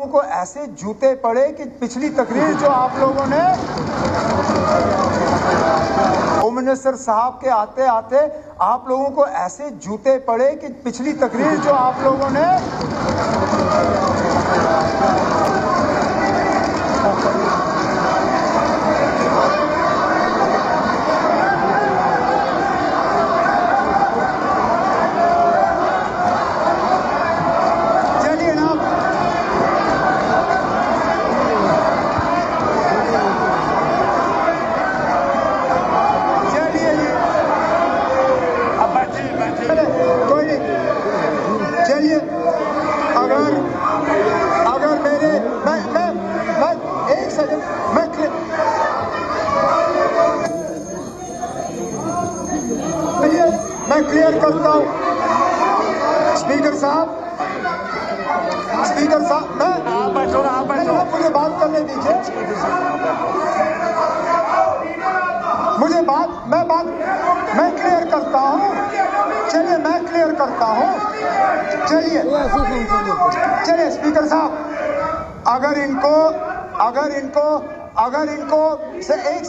को ऐसे जूते पड़े कि पिछली तकरीर जो आप लोगों ने होम मिनिस्टर साहब के आते आते आप लोगों को ऐसे जूते पड़े कि पिछली तकरीर जो आप लोगों ने मैं क्लियर करता हूं स्पीकर साहब मुझे बात करने दीजिए मैं क्लियर करता हूं। चलिए मैं क्लियर करता हूं। चलिए स्पीकर साहब अगर इनको से एक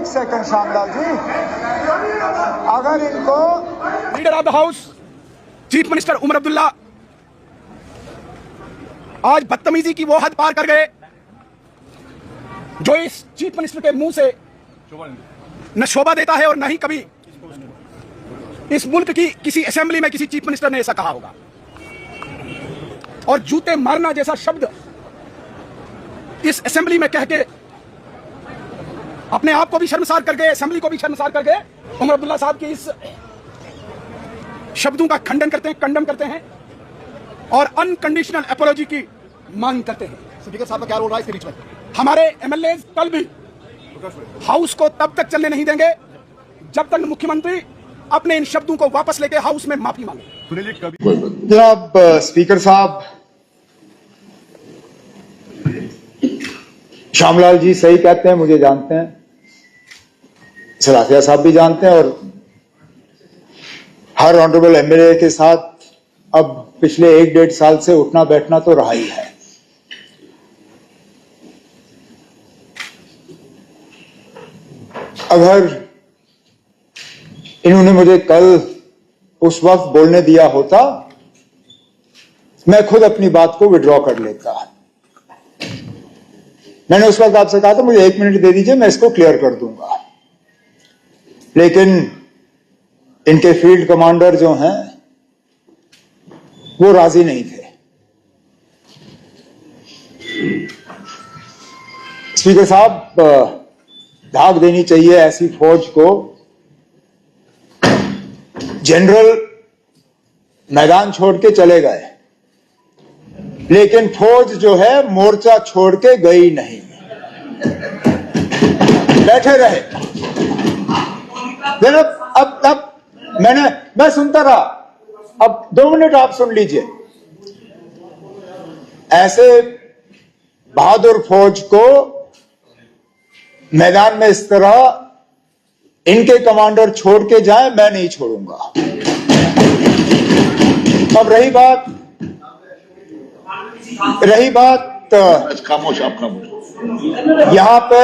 सेकंड श्यामलाल जी, अगर इनको leader of the house chief minister Omar Abdullah आज बदतमीजी की वो हद पार कर गए जो इस चीफ मिनिस्टर के मुंह से न शोभा देता है और न ही कभी इस मुल्क की किसी असेंबली में किसी चीफ मिनिस्टर ने ऐसा कहा होगा। और जूते मारना जैसा शब्द इस असेंबली में कह के अपने आप को भी शर्मसार कर गए, असेंबली को भी शर्मसार कर गए। उमर अब्दुल्ला साहब के इस शब्दों का खंडन करते हैं और अनकंडीशनल अपॉलॉजी की मांग करते हैं। स्पीकर साहब का क्या रोल रहा है इसके बीच में? हमारे एमएलए कल भी हाउस को तब तक चलने नहीं देंगे जब तक मुख्यमंत्री अपने इन शब्दों को वापस लेके हाउस में माफी मांगे। जनाब स्पीकर साहब, श्यामलाल जी सही कहते हैं, मुझे जानते हैं, सलाफिया साहब भी जानते हैं, और हर ऑनरेबल एमएलए के साथ अब पिछले 1-1.5 साल से उठना बैठना तो रहा ही है। अगर इन्होंने मुझे कल उस वक्त बोलने दिया होता, मैं खुद अपनी बात को विड्रॉ कर लेता। मैंने उस वक्त आपसे कहा था मुझे 1 मिनट दे दीजिए, मैं इसको क्लियर कर दूंगा। लेकिन इनके फील्ड कमांडर जो हैं वो राजी नहीं थे। स्पीकर साहब, धाक देनी चाहिए ऐसी फौज को। जनरल मैदान छोड़ के चले गए, लेकिन फौज जो है मोर्चा छोड़ के गई नहीं, बैठे रहे। अब मैं सुनता रहा, अब 2 मिनट आप सुन लीजिए। ऐसे बहादुर फौज को मैदान में इस तरह इनके कमांडर छोड़ के जाए, मैं नहीं छोड़ूंगा। अब रही बात खामोश, आप खामोश। यहां पे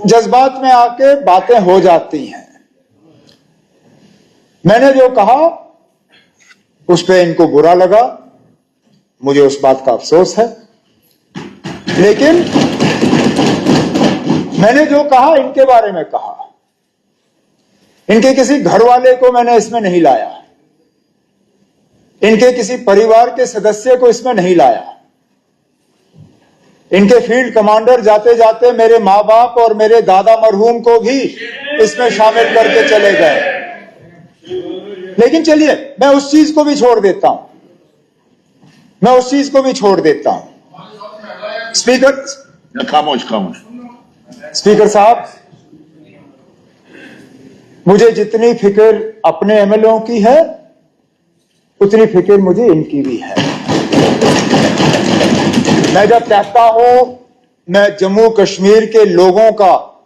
जज्बात में आके बातें हो जाती हैं। मैंने जो कहा उस पे इनको बुरा लगा, मुझे उस बात का अफसोस है। लेकिन मैंने जो कहा इनके बारे में कहा, इनके किसी घर वाले को मैंने इसमें नहीं लाया, इनके किसी परिवार के सदस्य को इसमें नहीं लाया। इनके फील्ड कमांडर जाते जाते मेरे मां बाप और मेरे दादा मरहूम को भी इसमें शामिल करके चले गए। लेकिन चलिए मैं उस चीज को भी छोड़ देता हूं, स्पीकर खामोश। स्पीकर साहब, मुझे जितनी फिक्र अपने एमएलए की है उतनी फिक्र मुझे इनकी भी है। मैं जब कहता हूं मैं जम्मू कश्मीर के लोगों का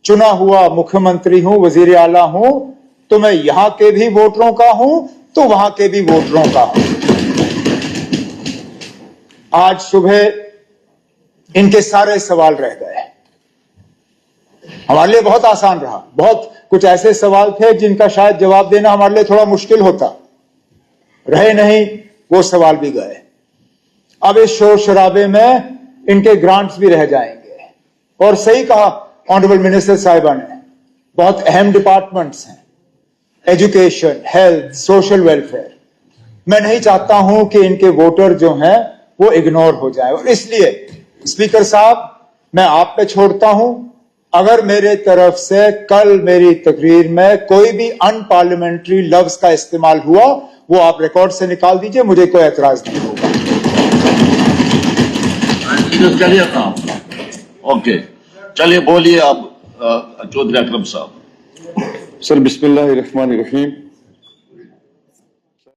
चुना हुआ मुख्यमंत्री हूं, वजीर आला हूं, तो मैं यहां के भी वोटरों का हूं तो वहां के भी वोटरों का हूं। आज सुबह इनके सारे सवाल रह गए। हमारे लिए बहुत आसान रहा। बहुत कुछ ऐसे सवाल थे जिनका शायद जवाब देना हमारे लिए थोड़ा मुश्किल होता, रहे नहीं, वो सवाल भी गए। अब इस शोर शराबे में इनके ग्रांट्स भी रह जाएंगे। और सही कहा ऑनरेबल मिनिस्टर साहिबा ने, बहुत अहम डिपार्टमेंट्स हैं, एजुकेशन, हेल्थ, सोशल वेलफेयर। मैं नहीं चाहता हूं कि इनके वोटर जो हैं वो इग्नोर हो जाए। और इसलिए स्पीकर साहब, मैं आप पे छोड़ता हूं, अगर मेरे तरफ से कल मेरी तकरीर में कोई भी अनपार्लियामेंट्री लफ्ज का इस्तेमाल हुआ, वो आप रिकॉर्ड से निकाल दीजिए, मुझे कोई एतराज नहीं होगा। चलिए साहब, ओके, चलिए बोलिए अब चौधरी अकरम साहब। सर बिस्मिल्लाहिर्रहमानिर्रहीम।